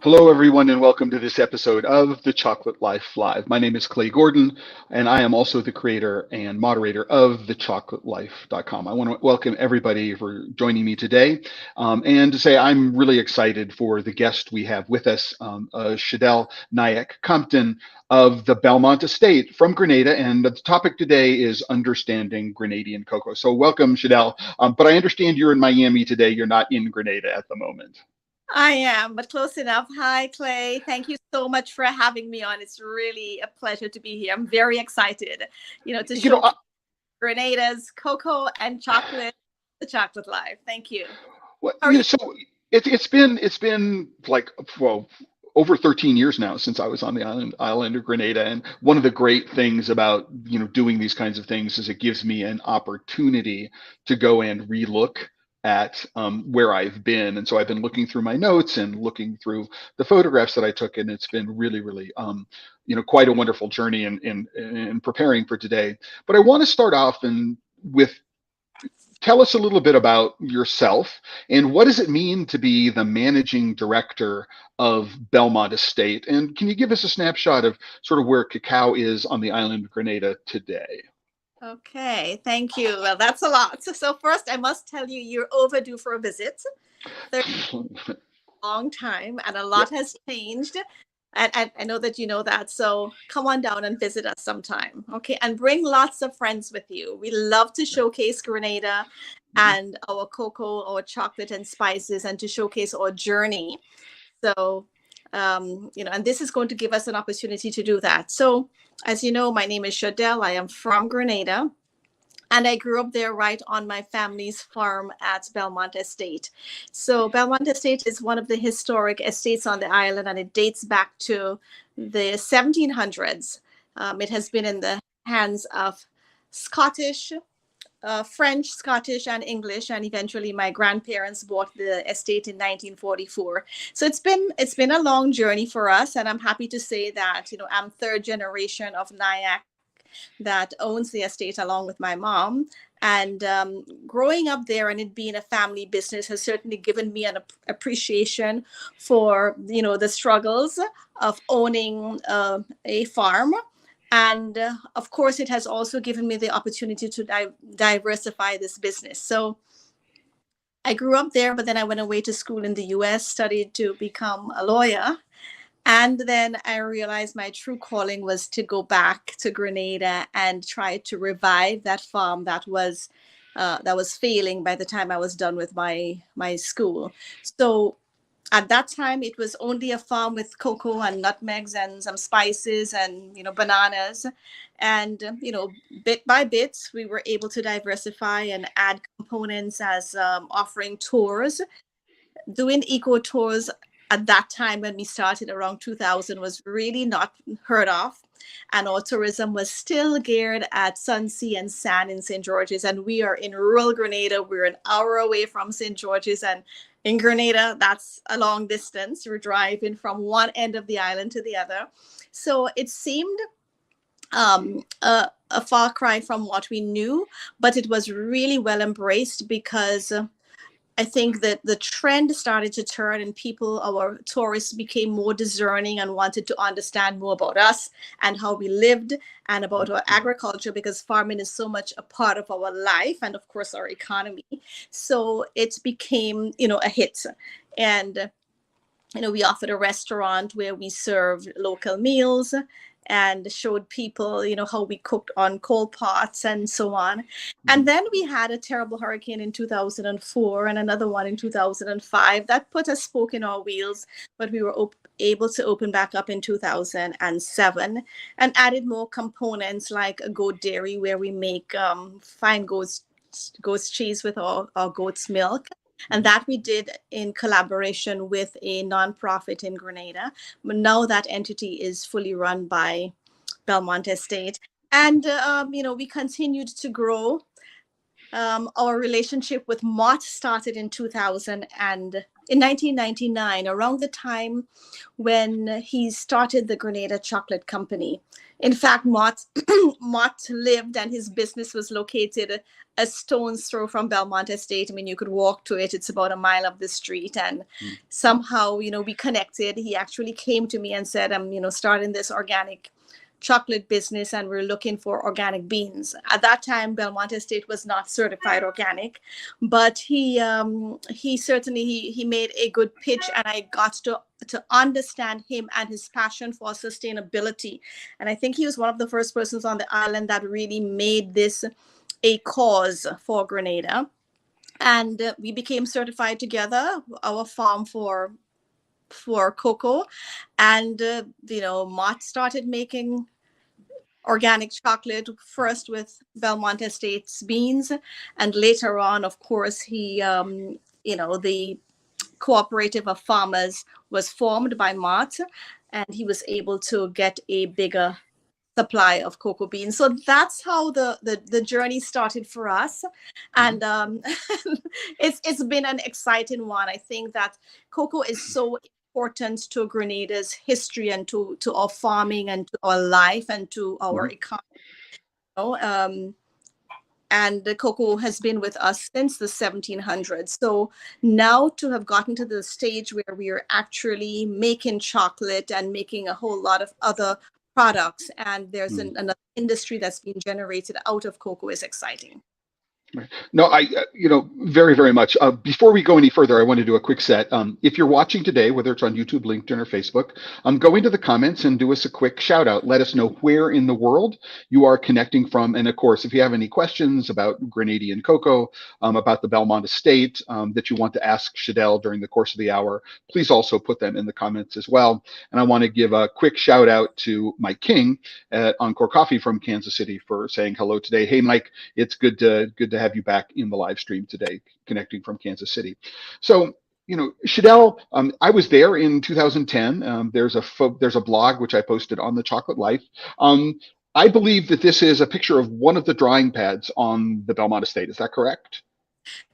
Hello, everyone, and welcome to this episode of The Chocolate Life Live. My name is Clay Gordon, and I am also the creator and moderator of TheChocolateLife.com. I want to welcome everybody for joining me today, and to say I'm really excited for the guest we have with us, Shadel Nyack Compton of the Belmont Estate from Grenada, and the topic today is understanding Grenadian cocoa. So welcome, Shadel, but I understand you're in Miami today. You're not in Grenada at the moment. I am, but close enough. Hi, Clay. Thank you so much for having me on. It's really a pleasure to be here. I'm very excited, to show Grenada's cocoa and chocolate, the chocolate life. Thank you. Well, so it's been like, well, over 13 years now since I was on the island of Grenada. And one of the great things about, doing these kinds of things is it gives me an opportunity to go and relook at where I've been. And so I've been looking through my notes and looking through the photographs that I took, and it's been really, really, quite a wonderful journey in preparing for today. But I want to start off with tell us a little bit about yourself and what does it mean to be the managing director of Belmont Estate? And can you give us a snapshot of sort of where cacao is on the island of Grenada today? Okay, thank you. Well, that's a lot. So first, I must tell you, you're overdue for a visit. There's a long time, and a lot has changed. And I know that you know that. So come on down and visit us sometime. Okay, and bring lots of friends with you. We love to showcase Grenada and our cocoa, our chocolate and spices, and to showcase our journey. So, and this is going to give us an opportunity to do that. So, as you know, my name is Shadel. I am from Grenada, and I grew up there right on my family's farm at Belmont Estate. So Belmont Estate is one of the historic estates on the island, and it dates back to the 1700s. It has been in the hands of Scottish, French, Scottish, and English, and eventually my grandparents bought the estate in 1944. So it's been a long journey for us, and I'm happy to say that I'm third generation of Nyack that owns the estate along with my mom. And growing up there and it being a family business has certainly given me an appreciation for the struggles of owning a farm. And of course, it has also given me the opportunity to diversify this business. So I grew up there, but then I went away to school in the US, studied to become a lawyer. And then I realized my true calling was to go back to Grenada and try to revive that farm that was failing by the time I was done with my school. So at that time, it was only a farm with cocoa and nutmegs and some spices and, bananas. And, bit by bit, we were able to diversify and add components as offering tours. Doing eco tours at that time when we started around 2000 was really not heard of. And our tourism was still geared at sun, sea, and sand in St. George's. And we are in rural Grenada. We're an hour away from St. George's. And in Grenada, that's a long distance. You're driving from one end of the island to the other. So it seemed a far cry from what we knew, but it was really well embraced because I think that the trend started to turn and our tourists became more discerning and wanted to understand more about us and how we lived and about our agriculture, because farming is so much a part of our life and of course our economy. So it became, a hit. And, we offered a restaurant where we served local meals and showed people, how we cooked on coal pots and so on. And then we had a terrible hurricane in 2004 and another one in 2005 that put a spoke in our wheels, but we were able to open back up in 2007 and added more components like a goat dairy where we make fine goat's cheese with our goat's milk. And that we did in collaboration with a nonprofit in Grenada. But now that entity is fully run by Belmont Estate. And, we continued to grow. Our relationship with Mott started in 2000. And in 1999, around the time when he started the Grenada Chocolate Company. In fact, Mott, Mott lived and his business was located a stone's throw from Belmont Estate. I mean, you could walk to it. It's about a mile up the street. And somehow, we connected. He actually came to me and said, I'm, starting this organic chocolate business and we're looking for organic beans. At that time, Belmont Estate was not certified organic, but he certainly he made a good pitch, and I got to understand him and his passion for sustainability. And I think he was one of the first persons on the island that really made this a cause for Grenada. And we became certified together, our farm for cocoa. And Mott started making organic chocolate first with Belmont Estate's beans, and later on, of course, he the cooperative of farmers was formed by Mott, and he was able to get a bigger supply of cocoa beans. So that's how the journey started for us. And it's been an exciting one. I think that cocoa is so important to Grenada's history and to our farming and to our life and to our economy. And the cocoa has been with us since the 1700s. So now to have gotten to the stage where we are actually making chocolate and making a whole lot of other products, and there's another industry that's being generated out of cocoa is exciting. No, very, very much. Before we go any further, I want to do a quick set. If you're watching today, whether it's on YouTube, LinkedIn, or Facebook, go into the comments and do us a quick shout out. Let us know where in the world you are connecting from. And of course, if you have any questions about Grenadian cocoa, about the Belmont Estate that you want to ask Shadel during the course of the hour, please also put them in the comments as well. And I want to give a quick shout out to Mike King at Encore Coffee from Kansas City for saying hello today. Hey, Mike, it's good to have you back in the live stream today, connecting from Kansas City. So, Shadel, I was there in 2010. There's a blog which I posted on The Chocolate Life. I believe that this is a picture of one of the drying pads on the Belmont Estate. Is that correct?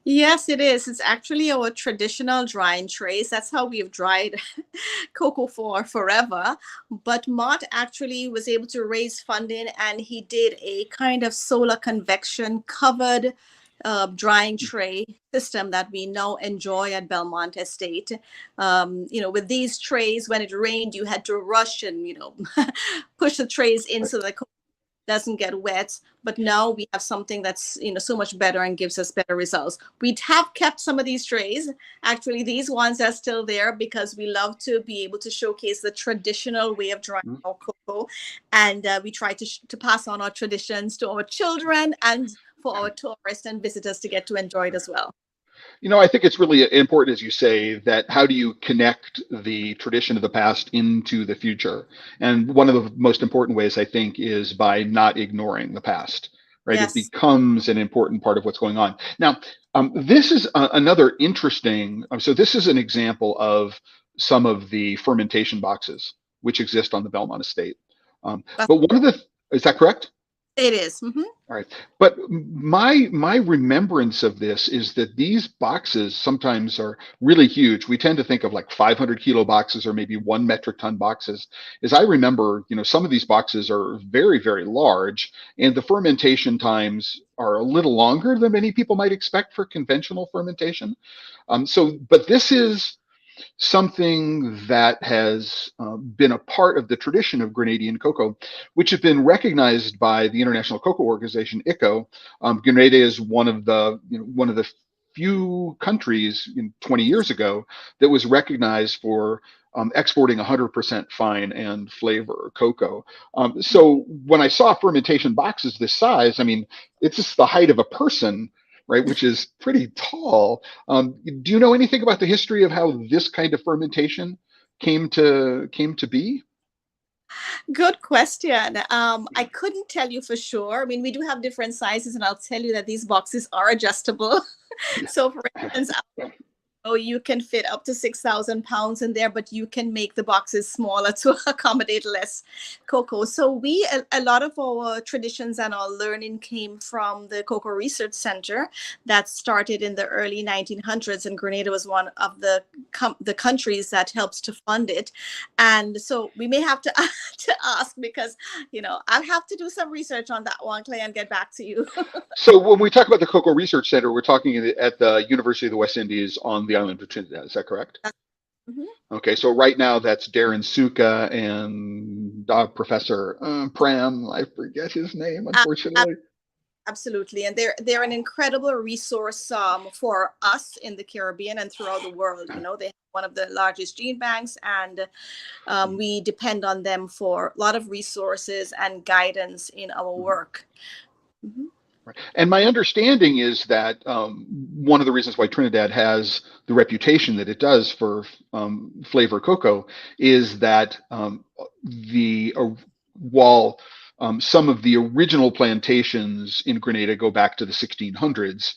Yes, it is. It's actually our traditional drying trays. That's how we've dried cocoa for forever. But Mott actually was able to raise funding, and he did a kind of solar convection covered drying tray system that we now enjoy at Belmont Estate. With these trays, when it rained, you had to rush and, push the trays in so the cocoa doesn't get wet. But now we have something that's so much better and gives us better results. We have kept some of these trays. Actually, these ones are still there because we love to be able to showcase the traditional way of drying our cocoa, and we try to pass on our traditions to our children and for our tourists and visitors to get to enjoy it as well. I think it's really important, as you say, that how do you connect the tradition of the past into the future? And one of the most important ways, I think, is by not ignoring the past, right? Yes. It becomes an important part of what's going on. Now, this is another interesting, so this is an example of some of the fermentation boxes which exist on the Belmont Estate. But one of the, is that correct? It is. Mm-hmm. All right. But my remembrance of this is that these boxes sometimes are really huge. We tend to think of like 500 kilo boxes or maybe 1 metric ton boxes. As I remember, some of these boxes are very, very large, and the fermentation times are a little longer than many people might expect for conventional fermentation. But this is something that has been a part of the tradition of Grenadian cocoa, which has been recognized by the International Cocoa Organization, ICO. Grenada is one of the few countries 20 years ago that was recognized for exporting 100% fine and flavor cocoa. So when I saw fermentation boxes this size, it's just the height of a person, right, which is pretty tall. Do you know anything about the history of how this kind of fermentation came to be? Good question. I couldn't tell you for sure. We do have different sizes, and I'll tell you that these boxes are adjustable. So, for instance, Oh, you can fit up to 6,000 pounds in there, but you can make the boxes smaller to accommodate less cocoa. So a lot of our traditions and our learning came from the Cocoa Research Center that started in the early 1900s, and Grenada was one of the countries that helps to fund it. And so we may have to to ask, because I'll have to do some research on that one, Clay, and get back to you. So when we talk about the Cocoa Research Center, we're talking at the University of the West Indies on the island of Trinidad. Is that correct? Mhm. Okay, so right now that's Darren Suka and Professor Pram. I forget his name, unfortunately. Absolutely, and they're an incredible resource for us in the Caribbean and throughout the world. They have one of the largest gene banks, and we depend on them for a lot of resources and guidance in our work. Mm-hmm. Right. And my understanding is that one of the reasons why Trinidad has the reputation that it does for flavor cocoa is that while some of the original plantations in Grenada go back to the 1600s,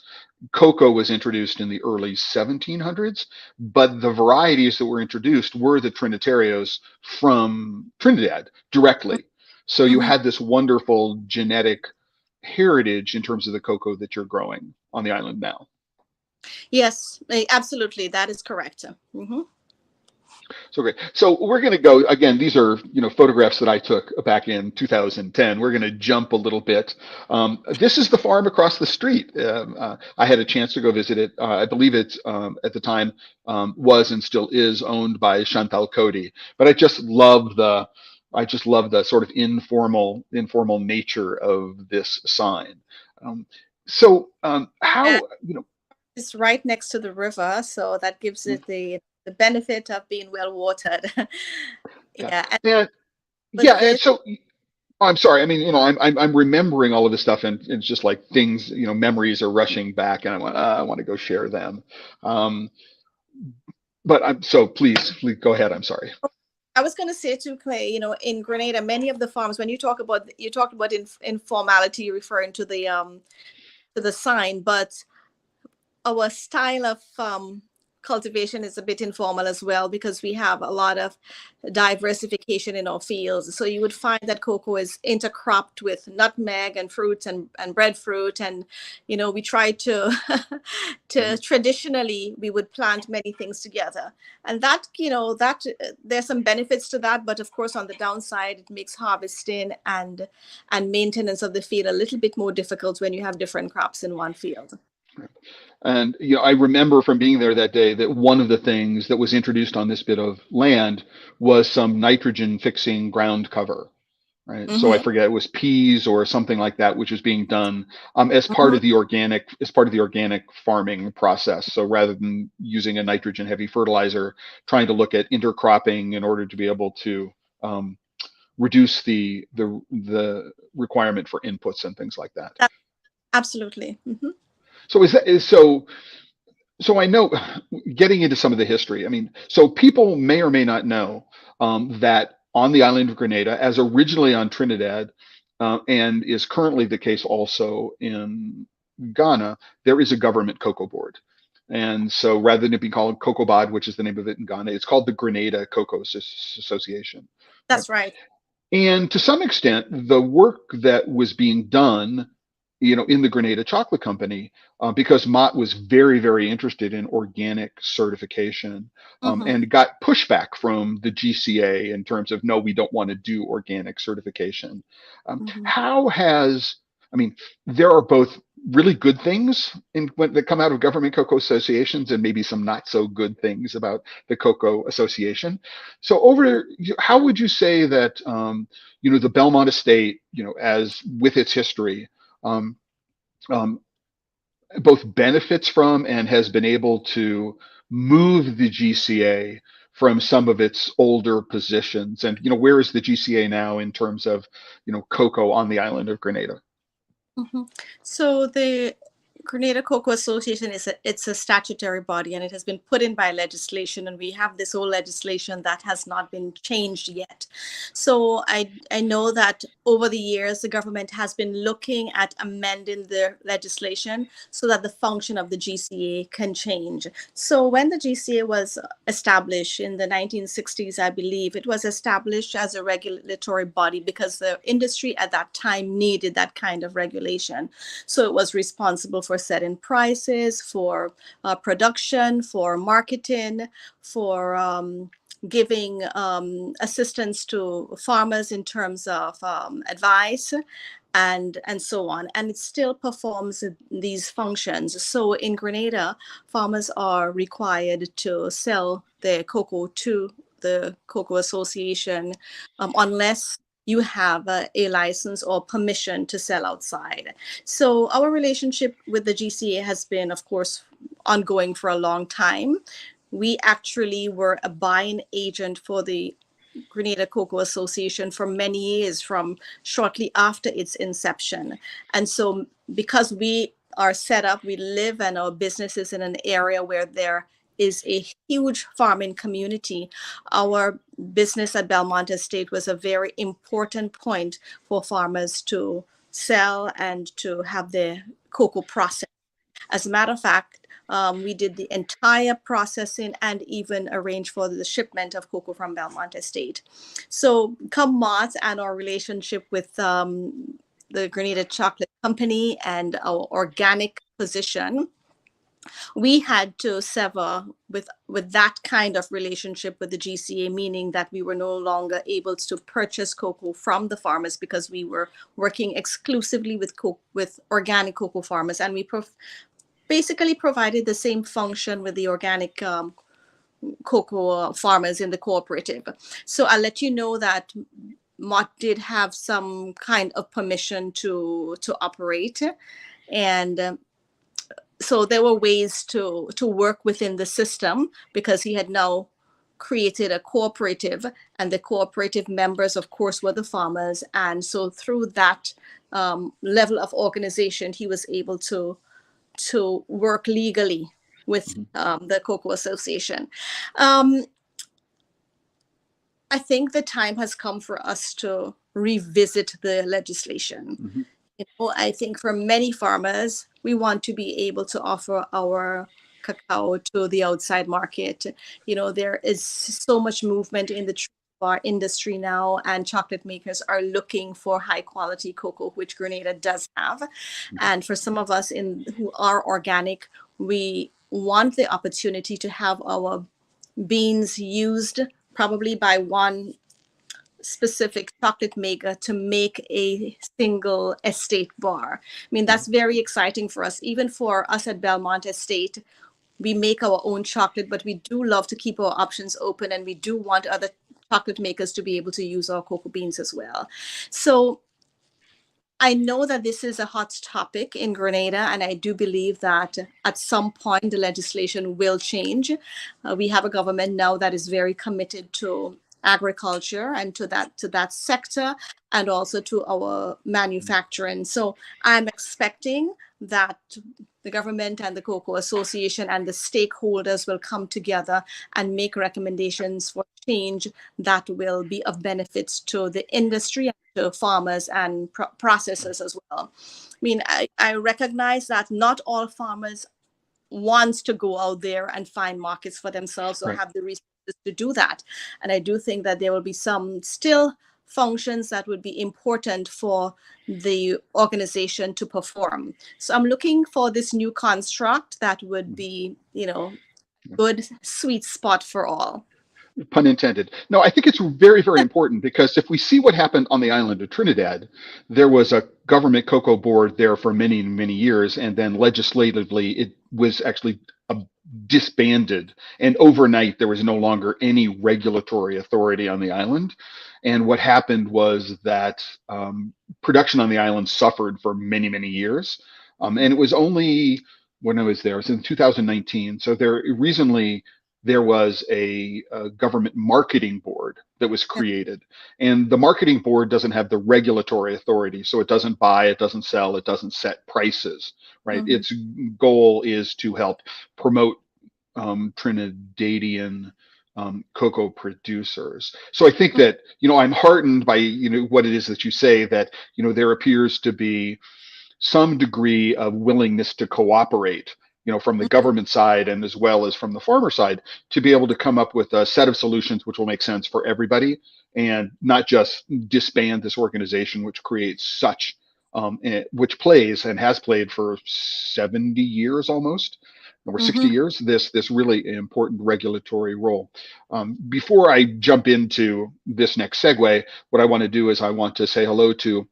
cocoa was introduced in the early 1700s, but the varieties that were introduced were the Trinitarios from Trinidad directly. So you had this wonderful genetic heritage in terms of the cocoa that you're growing on the island now. Yes, absolutely. That is correct. Mm-hmm. So great. So we're going to go again. These are photographs that I took back in 2010. We're going to jump a little bit. This is the farm across the street. I had a chance to go visit it. I believe it's at the time was and still is owned by Chantal Cody. But I just love the sort of informal nature of this sign. How it's right next to the river, so that gives it the benefit of being well watered. And so I'm sorry. I mean, I'm remembering all of this stuff, and it's just like things, memories are rushing back, and I want to go share them. But please go ahead. I'm sorry. I was going to say too, Clay, in Grenada, many of the farms, when you talked about informality, referring to the sign, but our style of cultivation is a bit informal as well, because we have a lot of diversification in our fields. So you would find that cocoa is intercropped with nutmeg and fruits and breadfruit, and we try to traditionally we would plant many things together, and that there's some benefits to that, but of course on the downside it makes harvesting and maintenance of the field a little bit more difficult when you have different crops in one field. And I remember from being there that day that one of the things that was introduced on this bit of land was some nitrogen fixing ground cover, right? Mm-hmm. So I forget, it was peas or something like that, which was being done as part of the organic farming process. So rather than using a nitrogen heavy fertilizer, trying to look at intercropping in order to be able to reduce the requirement for inputs and things like that. Absolutely. Mm-hmm. So I know, getting into some of the history, I mean, so people may or may not know that on the island of Grenada, as originally on Trinidad, and is currently the case also in Ghana, there is a government cocoa board. And so rather than it being called COCOBOD, which is the name of it in Ghana, it's called the Grenada Cocoa Association. That's right. And to some extent, the work that was being done in the Grenada Chocolate Company, because Mott was very, very interested in organic certification, and got pushback from the GCA in terms of, no, we don't want to do organic certification. There are both really good things that come out of government cocoa associations, and maybe some not so good things about the Cocoa Association. So how would you say that, the Belmont Estate, as with its history, both benefits from and has been able to move the GCA from some of its older positions? And, where is the GCA now in terms of, cocoa on the island of Grenada? So the Grenada Cocoa Association it's a statutory body, and it has been put in by legislation, and we have this whole legislation that has not been changed yet. So I know that over the years the government has been looking at amending the legislation so that the function of the GCA can change. So when the GCA was established in the 1960s, I believe, it was established as a regulatory body because the industry at that time needed that kind of regulation. So it was responsible for setting prices, for production, for marketing, for giving assistance to farmers in terms of advice and so on. And it still performs these functions. So in Grenada, farmers are required to sell their cocoa to the Cocoa Association unless you have a license or permission to sell outside. So our relationship with the GCA has been, of course, ongoing for a long time. We actually were a buying agent for the Grenada Cocoa Association for many years, from shortly after its inception. And so because we are set up, we live and our business is in an area where there is a huge farming community. Our business at Belmont Estate was a very important point for farmers to sell and to have their cocoa processed. As a matter of fact, we did the entire processing and even arranged for the shipment of cocoa from Belmont Estate. So come March and our relationship with the Grenada Chocolate Company and our organic position, we had to sever with that kind of relationship with the GCA, meaning that we were no longer able to purchase cocoa from the farmers because we were working exclusively with organic cocoa farmers, and we basically provided the same function with the organic cocoa farmers in the cooperative. So I'll let you know that Mott did have some kind of permission to operate, and so there were ways to work within the system because he had now created a cooperative, and the cooperative members, of course, were the farmers. And so through that level of organization, he was able to work legally with the Cocoa Association. I think the time has come for us to revisit the legislation. You know, I think for many farmers, we want to be able to offer our cacao to the outside market. You know, there is so much movement in the bar industry now, and chocolate makers are looking for high quality cocoa, which Grenada does have. And for some of us who are organic, we want the opportunity to have our beans used probably by one specific chocolate maker to make a single estate bar. I mean, that's very exciting for us. Even for us at Belmont Estate, we make our own chocolate, but we do love to keep our options open, and we do want other chocolate makers to be able to use our cocoa beans as well. So I know that this is a hot topic in Grenada, and I do believe that at some point the legislation will change. We have a government now that is very committed to agriculture and to that sector, and also to our manufacturing. So I'm expecting that the government and the Cocoa Association and the stakeholders will come together and make recommendations for change that will be of benefits to the industry, to farmers and processors as well. I mean, I recognize that not all farmers wants to go out there and find markets for themselves or have the resources to do that. And I do think that there will be some still functions that would be important for the organization to perform. So I'm looking for this new construct that would be, you know, good sweet spot for all. Pun intended. No, I think it's very, very important, because if we see what happened on the island of Trinidad, there was a government cocoa board there for many, many years, and then legislatively it was actually disbanded, and overnight there was no longer any regulatory authority on the island. And what happened was that production on the island suffered for many, many years, and it was only when I was there, it was in 2019. So there was a government marketing board board that was created, and the marketing board doesn't have the regulatory authority, so it doesn't buy, it doesn't sell, it doesn't set prices, right? Its goal is to help promote Trinidadian cocoa producers. So I think that, I'm heartened by, what it is that you say, that, there appears to be some degree of willingness to cooperate, from the government side and as well as from the farmer side, to be able to come up with a set of solutions which will make sense for everybody, and not just disband this organization, which creates such, which plays and has played for 70 years almost, or 60 years, this really important regulatory role. Before I jump into this next segue, what I want to do is I want to say hello to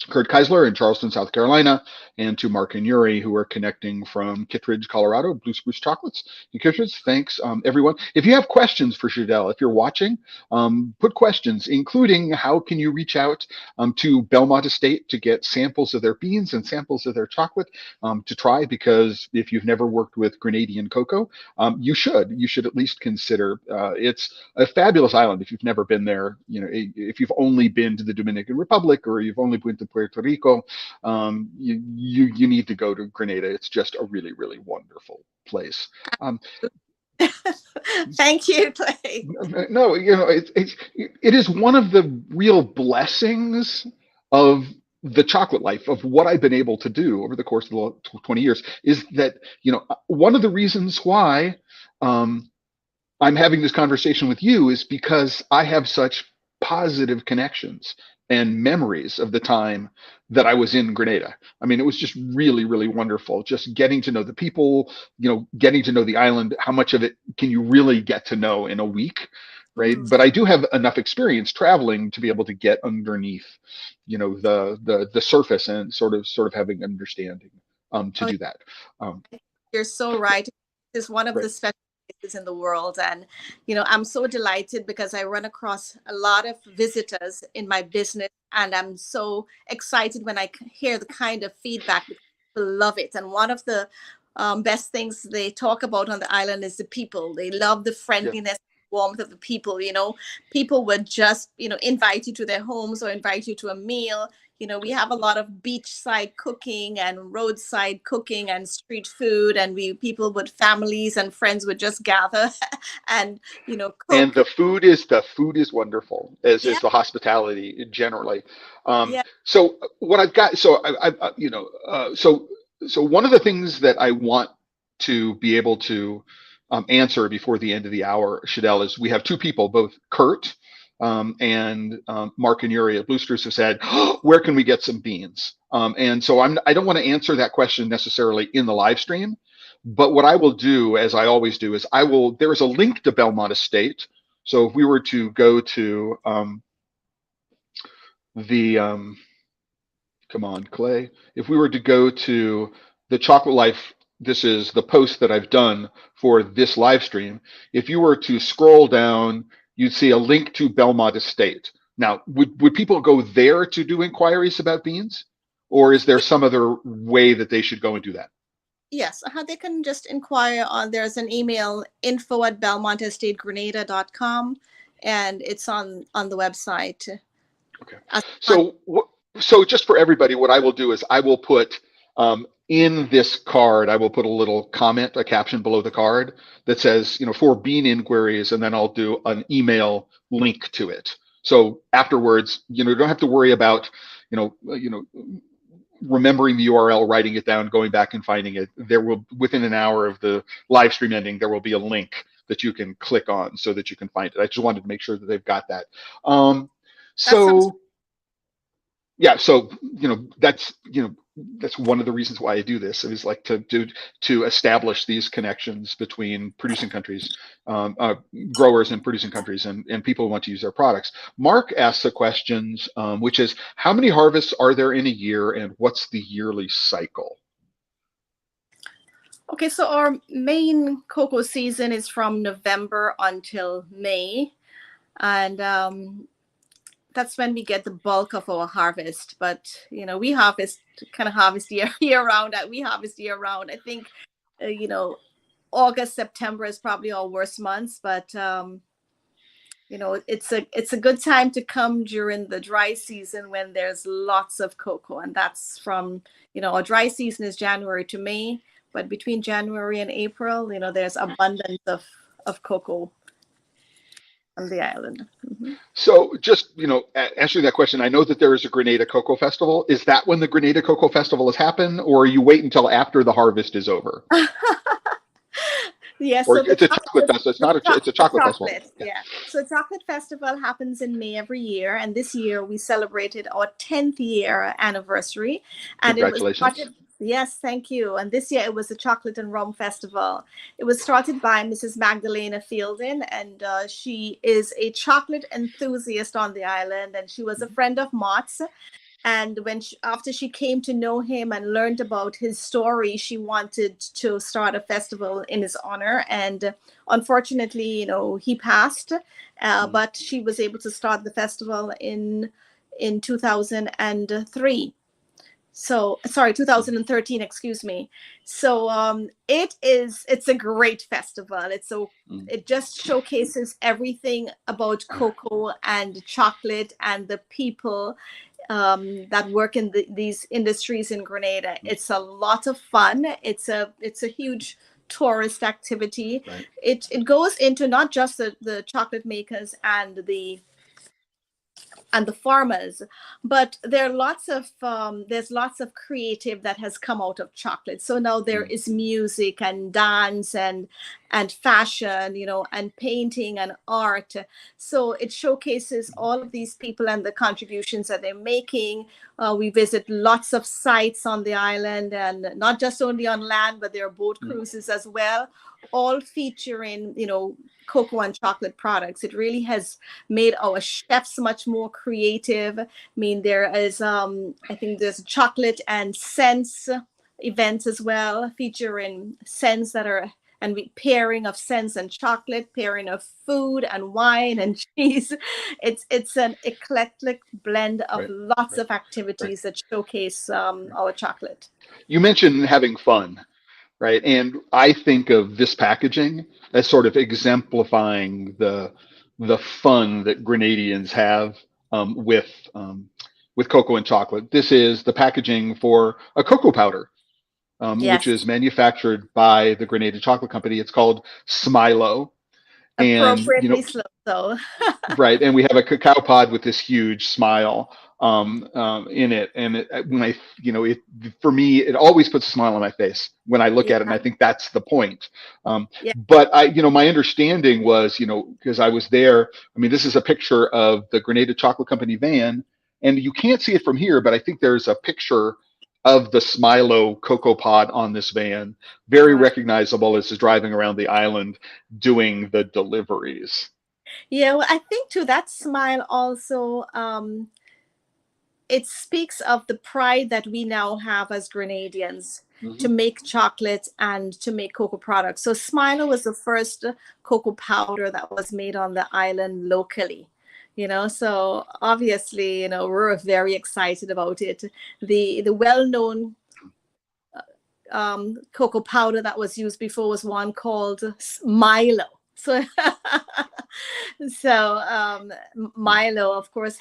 Kurt Keisler in Charleston, South Carolina, and to Mark and Yuri, who are connecting from Kittredge, Colorado, Blue Spruce Chocolates. And Kittredge, thanks, everyone. If you have questions for Shadel, if you're watching, put questions, including how can you reach out to Belmont Estate to get samples of their beans and samples of their chocolate to try, because if you've never worked with Grenadian cocoa, you should. You should at least consider. It's a fabulous island if you've never been there. If you've only been to the Dominican Republic, or you've only been to Puerto Rico, you need to go to Grenada. It's just a really, really wonderful place. Thank you, Clay. No, it is one of the real blessings of the chocolate life, of what I've been able to do over the course of the 20 years, is that, one of the reasons why I'm having this conversation with you is because I have such positive connections and memories of the time that I was in Grenada. I mean, it was just really, really wonderful. Just getting to know the people, getting to know the island. How much of it can you really get to know in a week, right? But I do have enough experience traveling to be able to get underneath, the surface, and sort of having understanding to do that. You're so right. It's one of the special places in the world, and I'm so delighted because I run across a lot of visitors in my business, and I'm so excited when I hear the kind of feedback. People love it, and one of the best things they talk about on the island is the people. They love the friendliness, warmth of the people. People would just invite you to their homes or invite you to a meal. We have a lot of beachside cooking and roadside cooking and street food, and families and friends would just gather and cook. And the food is wonderful, as is the hospitality generally. So what I've got, so one of the things that I want to be able to answer before the end of the hour, Shadel, is we have two people, both Kurt and Mark and Yuri at Blue Spruce, have said, where can we get some beans? And so I don't want to answer that question necessarily in the live stream, but what I will do, as I always do, is there is a link to Belmont Estate. So if we were to go to come on, Clay, if we were to go to the Chocolate Life, this is the post that I've done for this live stream. If you were to scroll down, you'd see a link to Belmont Estate. Now, would people go there to do inquiries about beans? Or is there some other way that they should go and do that? Yes, they can just inquire there's an email, info@belmontestategrenada.com, and it's on the website. Okay. So just for everybody, what I will do is I will put in this card, I will put a little comment, a caption below the card that says, for bean inquiries, and then I'll do an email link to it. So afterwards, you don't have to worry about, remembering the URL, writing it down, going back and finding it. There will, within an hour of the live stream ending, there will be a link that you can click on so that you can find it. I just wanted to make sure that they've got that. That's one of the reasons why I do this. It is like to establish these connections between producing countries, growers in producing countries, and people who want to use their products. Mark asks a question, which is, how many harvests are there in a year, and what's the yearly cycle? Okay, so our main cocoa season is from November until May, and that's when we get the bulk of our harvest. But we harvest year round. We harvest year round. I think August, September is probably our worst months, but it's a good time to come during the dry season when there's lots of cocoa, and that's from, a dry season is January to May, but between January and April, there's abundance of cocoa on the island. Mm-hmm. So just, answering that question, I know that there is a Grenada Cocoa Festival. Is that when the Grenada Cocoa Festival has happened, or you wait until after the harvest is over? Yes, Or so it's a chocolate festival. It's not it's a chocolate festival. Yeah. So chocolate festival happens in May every year, and this year we celebrated our 10th year anniversary. And congratulations. Yes, thank you. And this year it was a chocolate and rum festival. It was started by Mrs. Magdalena Fielding, and she is a chocolate enthusiast on the island, and she was a friend of Mott's. And after she came to know him and learned about his story, she wanted to start a festival in his honor. And unfortunately, he passed, but she was able to start the festival in 2003. So, sorry, 2013, excuse me. So it's a great festival. It just showcases everything about cocoa and chocolate and the people that work in these industries in Grenada. It's a lot of fun. It's a huge tourist activity. Right. It goes into not just the chocolate makers and the farmers, but there's lots of creative that has come out of chocolate. So now there is music and dance and fashion, and painting and art. So it showcases all of these people and the contributions that they're making. We visit lots of sites on the island, and not just only on land, but there are boat cruises as well, all featuring, cocoa and chocolate products. It really has made our chefs much more creative. I mean, there is, I think there's chocolate and scents events as well, featuring scents that are, and pairing of scents and chocolate, pairing of food and wine and cheese. It's an eclectic blend of lots of activities that showcase our chocolate. You mentioned having fun, right? And I think of this packaging as sort of exemplifying the fun that Grenadians have with cocoa and chocolate. This is the packaging for a cocoa powder, which is manufactured by the Grenada Chocolate Company. It's called Smilo. Appropriately so. Right, and we have a cacao pod with this huge smile in it, and for me, it always puts a smile on my face when I look at it, and I think that's the point. But my understanding was, because I was there. I mean, this is a picture of the Grenada Chocolate Company van, and you can't see it from here, but I think there's a picture of the Smilo cocoa pod on this van, very recognizable as is driving around the island doing the deliveries. Yeah, well, I think too that smile also it speaks of the pride that we now have as Grenadians to make chocolate and to make cocoa products. So Smilo was the first cocoa powder that was made on the island locally. So obviously, we're very excited about it. The well-known cocoa powder that was used before was one called Milo. So, Milo, of course,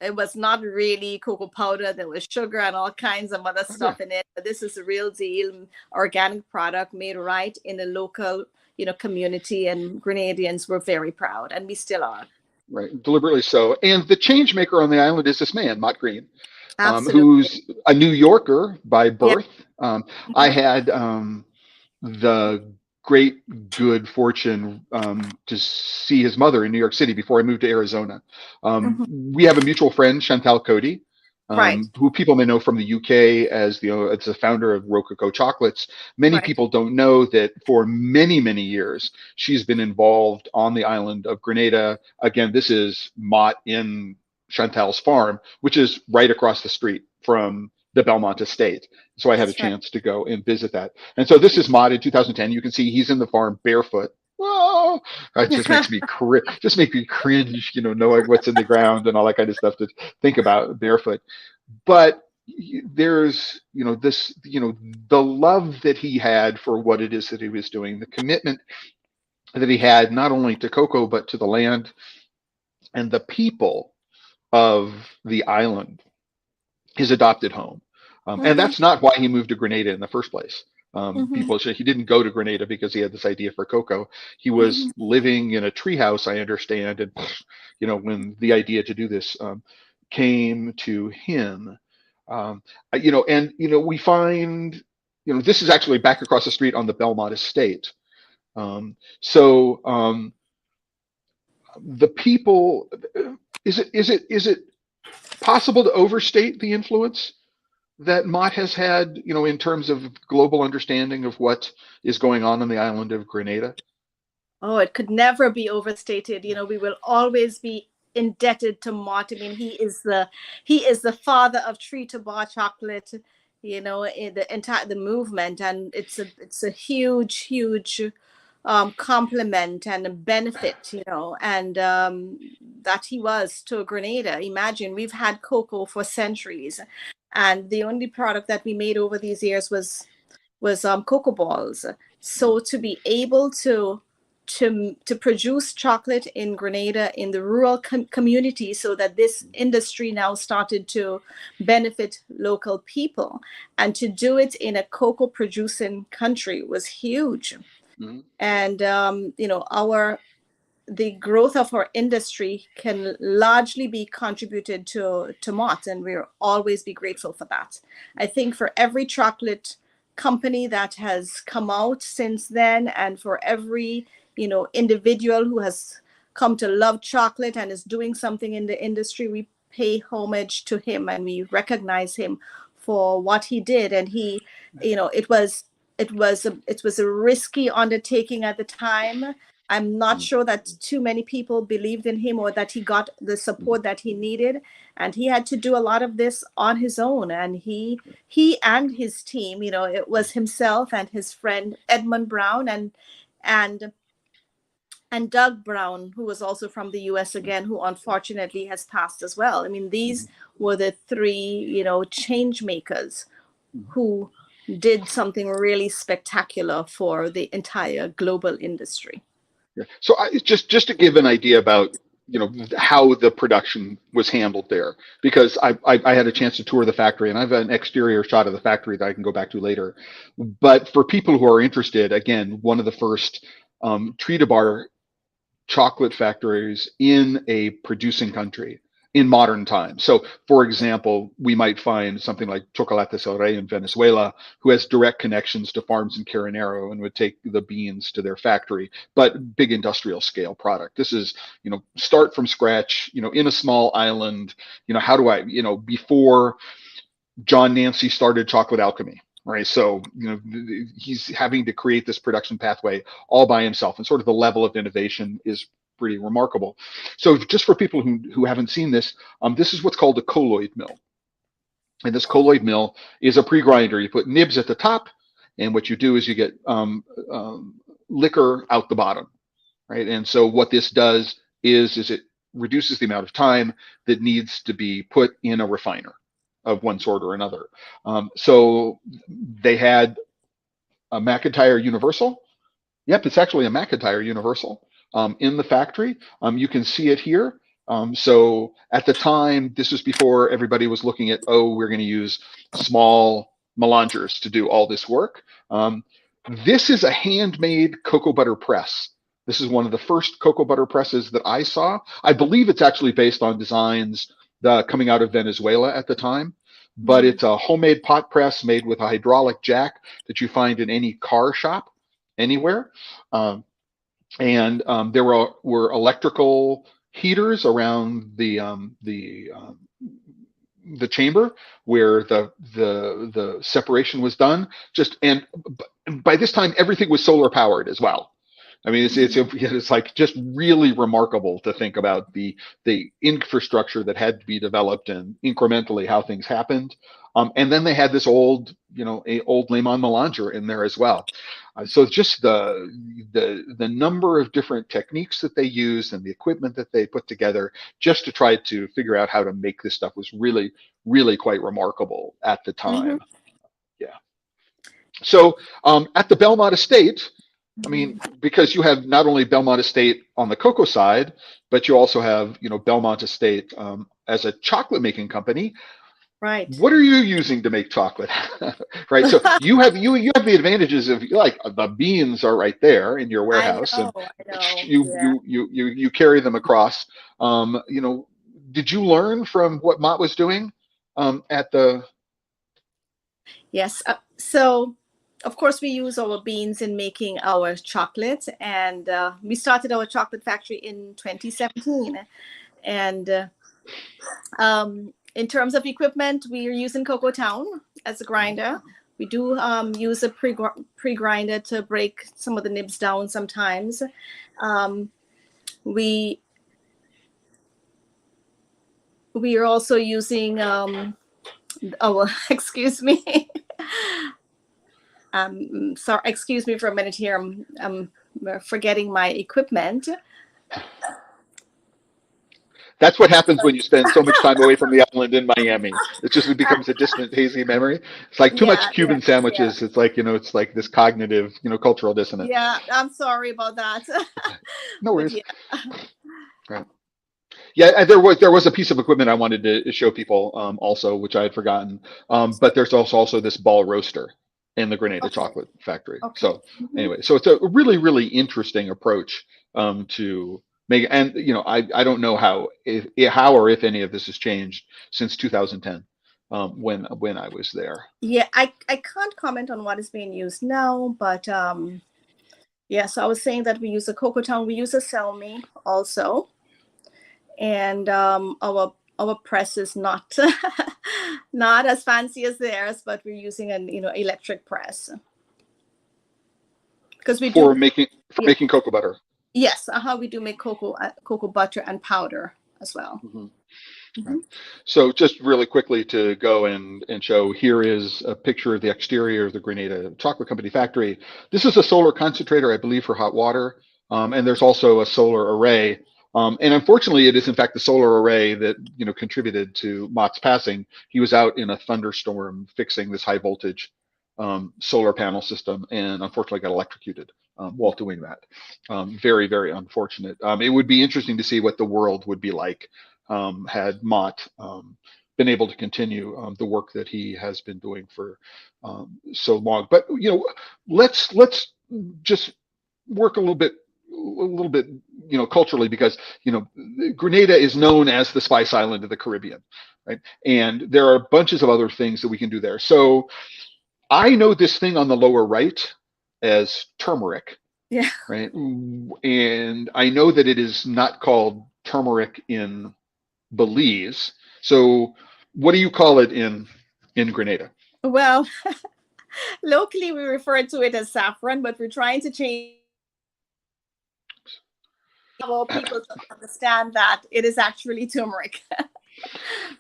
it was not really cocoa powder. There was sugar and all kinds of other stuff in it. But this is a real deal organic product made right in a local, community, and Grenadians were very proud, and we still are. Right, deliberately so. And the change maker on the island is this man, Mott Green, who's a New Yorker by birth. I had the great good fortune to see his mother in New York City before I moved to Arizona. We have a mutual friend, Chantal Cody, who people may know from the UK as the founder of Rococo Chocolates. Many people don't know that for many, many years, she's been involved on the island of Grenada. Again, this is Mott in Chantal's farm, which is right across the street from the Belmont Estate. So I had a chance to go and visit that. And so this is Mott in 2010. You can see he's in the farm barefoot. Whoa! It just makes me cringe, knowing what's in the ground and all that kind of stuff to think about barefoot. But there's, the love that he had for what it is that he was doing, the commitment that he had not only to cocoa but to the land and the people of the island, his adopted home. And Mm-hmm. that's not why he moved to Grenada in the first place. Mm-hmm. People say he didn't go to Grenada because he had this idea for cocoa. He Mm-hmm. was living in a treehouse, I understand, and when the idea to do this came to him, um, and we find, this is actually back across the street on the Belmont Estate. So the people, is it possible to overstate the influence that Mott has had, in terms of global understanding of what is going on the island of Grenada? Oh, it could never be overstated. We will always be indebted to Mott. I mean, he is the father of tree to bar chocolate. In the entire the movement, and it's a huge, huge compliment and a benefit. And that he was to Grenada. Imagine, we've had cocoa for centuries, and the only product that we made over these years was cocoa balls. So to be able to produce chocolate in Grenada in the rural community, so that this industry now started to benefit local people, and to do it in a cocoa producing country was huge. Mm-hmm. And our the growth of our industry can largely be contributed to Mott, and we'll always be grateful for that. I think for every chocolate company that has come out since then, and for every individual who has come to love chocolate and is doing something in the industry, we pay homage to him and we recognize him for what he did. And it was a risky undertaking at the time. I'm not sure that too many people believed in him, or that he got the support that he needed. And he had to do a lot of this on his own. And he and his team, it was himself and his friend Edmund Brown and and Doug Brown, who was also from the US again, who unfortunately has passed as well. I mean, these were the three, change makers who did something really spectacular for the entire global industry. Yeah. So just to give an idea about how the production was handled there, because I had a chance to tour the factory, and I have an exterior shot of the factory that I can go back to later. But for people who are interested, again, one of the first tree to bar chocolate factories in a producing country in modern times. So, for example, we might find something like Chocolate in Venezuela, who has direct connections to farms in Caronero and would take the beans to their factory, but big industrial scale product. This is, start from scratch, in a small island. How do I, before John Nancy started chocolate alchemy, right? So, he's having to create this production pathway all by himself, and sort of the level of innovation is pretty remarkable. So, just for people who haven't seen this, this is what's called a colloid mill. And this colloid mill is a pre-grinder. You put nibs at the top, and what you do is you get liquor out the bottom, right? And so what this does is it reduces the amount of time that needs to be put in a refiner of one sort or another. So they had a McIntyre Universal. Yep, it's actually a McIntyre Universal in the factory. You can see it here. So at the time, this was before everybody was looking at, we're going to use small melangers to do all this work. This is a handmade cocoa butter press. This is one of the first cocoa butter presses that I saw. I believe it's actually based on designs coming out of Venezuela at the time, but it's a homemade pot press made with a hydraulic jack that you find in any car shop anywhere. And there were electrical heaters around the chamber where the separation was done. And by this time, everything was solar powered as well. I mean, it's like just really remarkable to think about the infrastructure that had to be developed and incrementally how things happened. And then they had this old Lehmann Melanger in there as well. So just the number of different techniques that they used and the equipment that they put together just to try to figure out how to make this stuff was really, really quite remarkable at the time. Yeah. So at the Belmont Estate, I mean, because you have not only Belmont Estate on the cocoa side, but you also have, Belmont Estate as a chocolate making company. Right. What are you using to make chocolate? Right. So you have the advantages of, like, the beans are right there in your warehouse, and I know. Yeah. you carry them across. Did you learn from what Mott was doing at the? Yes. So, of course, we use our beans in making our chocolate, and we started our chocolate factory in 2017. And in terms of equipment, we are using Cocoa Town as a grinder. We do use a pre-grinder to break some of the nibs down sometimes. We are also using excuse me. Sorry, excuse me for a minute here. I'm forgetting my equipment. That's what happens when you spend so much time away from the island in Miami. It becomes a distant, hazy memory. It's like too much Cuban sandwiches. It's like, it's like this cognitive, cultural dissonance. Yeah, I'm sorry about that. No worries. Yeah. Right. Yeah, there was a piece of equipment I wanted to show people also, which I had forgotten. But there's also this ball roaster in the Grenada chocolate factory. Okay. So anyway, so it's a really, really interesting approach to make. And I don't know how or if any of this has changed since 2010 when I was there. Yeah, I can't comment on what is being used now, but yeah. So I was saying that we use a Cocoa Town, we use a Selmy also. And our press is not not as fancy as theirs, but we're using an electric press because we making cocoa butter. Yes, we do make cocoa butter and powder as well. Mm-hmm. Mm-hmm. Right. So just really quickly to go and show, here is a picture of the exterior of the Grenada Chocolate Company factory. This is a solar concentrator, I believe, for hot water, and there's also a solar array. And unfortunately, it is in fact the solar array that contributed to Mott's passing. He was out in a thunderstorm fixing this high voltage solar panel system, and unfortunately got electrocuted while doing that. Very, very unfortunate. It would be interesting to see what the world would be like had Mott been able to continue the work that he has been doing for so long. But let's just work a little bit culturally, because Grenada is known as the Spice Island of the Caribbean, right? And there are bunches of other things that we can do there. So I know this thing on the lower right as turmeric. Yeah. Right. And I know that it is not called turmeric in Belize. So what do you call it in Grenada? Well, locally we refer to it as saffron, but we're trying to change people to understand that it is actually turmeric.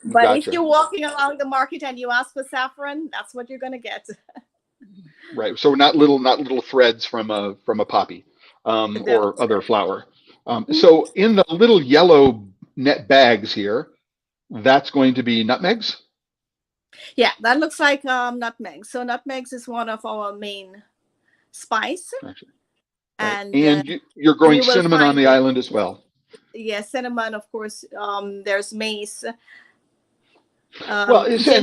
But gotcha. If you're walking along the market and you ask for saffron, that's what you're going to get. Right. So not little threads from a poppy or other flower. So in the little yellow net bags here, that's going to be nutmegs? Yeah, that looks like nutmeg. So nutmegs is one of our main spice. Gotcha. Right. And you're growing cinnamon on the island as well. Yeah, cinnamon, of course. There's mace. Ginger,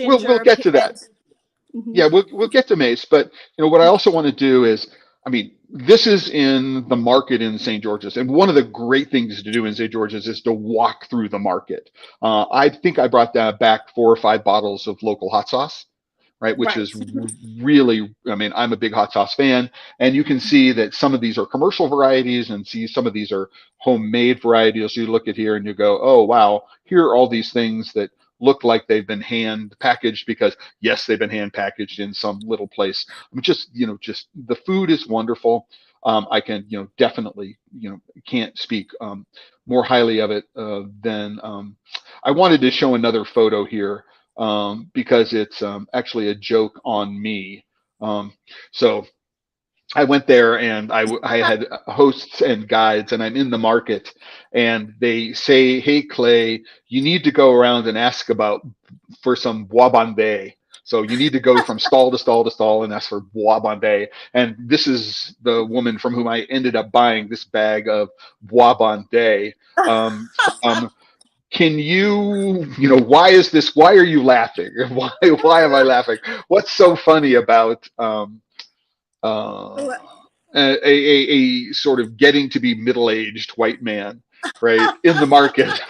we'll get to that. Mm-hmm. Yeah, we'll get to mace. But what I also want to do is, this is in the market in St. George's, and one of the great things to do in St. George's is to walk through the market. I think I brought back 4 or 5 bottles of local hot sauce. Right, which is really, I'm a big hot sauce fan, and you can see that some of these are commercial varieties and some of these are homemade varieties. So you look at here and you go, oh, wow, here are all these things that look like they've been hand packaged, because yes, they've been hand packaged in some little place. Just the food is wonderful. I can, definitely, can't speak more highly of it than I wanted to show another photo here. Because it's actually a joke on me. So I went there and I had hosts and guides, and I'm in the market, and they say, hey, Clay, you need to go around and ask for some bois bandé. So you need to go from stall to stall to stall and ask for Bois Bandé. And this is the woman from whom I ended up buying this bag of Bois Bandé. From Can why is this? Why are you laughing? Why am I laughing? What's so funny about a sort of getting to be middle-aged white man, right, in the market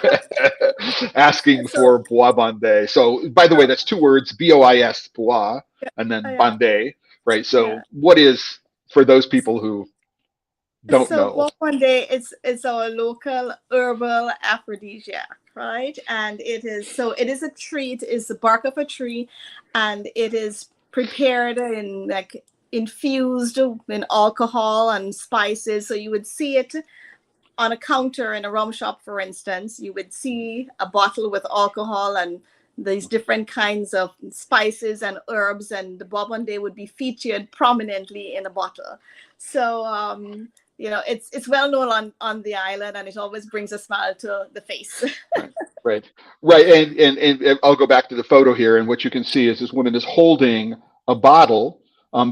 asking So, for Bois Bandé? So, by the way, that's two words, B-O-I-S, Bois, and then yeah, Bandé, right? yeah. So, what is, for those people who don't So know? Bob one day it's our local herbal aphrodisiac, right? And it is a treat, it's the bark of a tree, and it is prepared in like infused in alcohol and spices. So you would see it on a counter in a rum shop, for instance. You would see a bottle with alcohol and these different kinds of spices and herbs, and the Bourbon would be featured prominently in a bottle. So, it's well known on the island, and it always brings a smile to the face. Right, right, and I'll go back to the photo here, and what you can see is this woman is holding a bottle.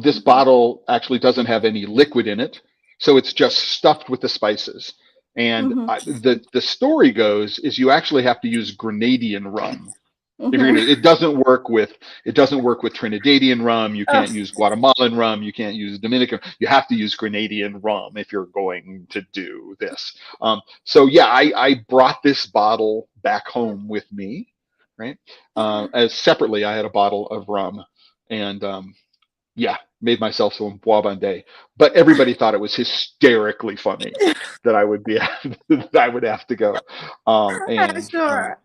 This bottle actually doesn't have any liquid in it, so it's just stuffed with the spices. And Mm-hmm. The story goes is you actually have to use Grenadian rum. If you're Mm-hmm. it doesn't work with Trinidadian rum. You can't use Guatemalan rum. You can't use Dominican. You have to use Grenadian rum if you're going to do this. So yeah, I brought this bottle back home with me, right? As separately, I had a bottle of rum, and yeah, made myself some Bois Bandé. But everybody thought it was hysterically funny that I would be that I would have to go. Sure.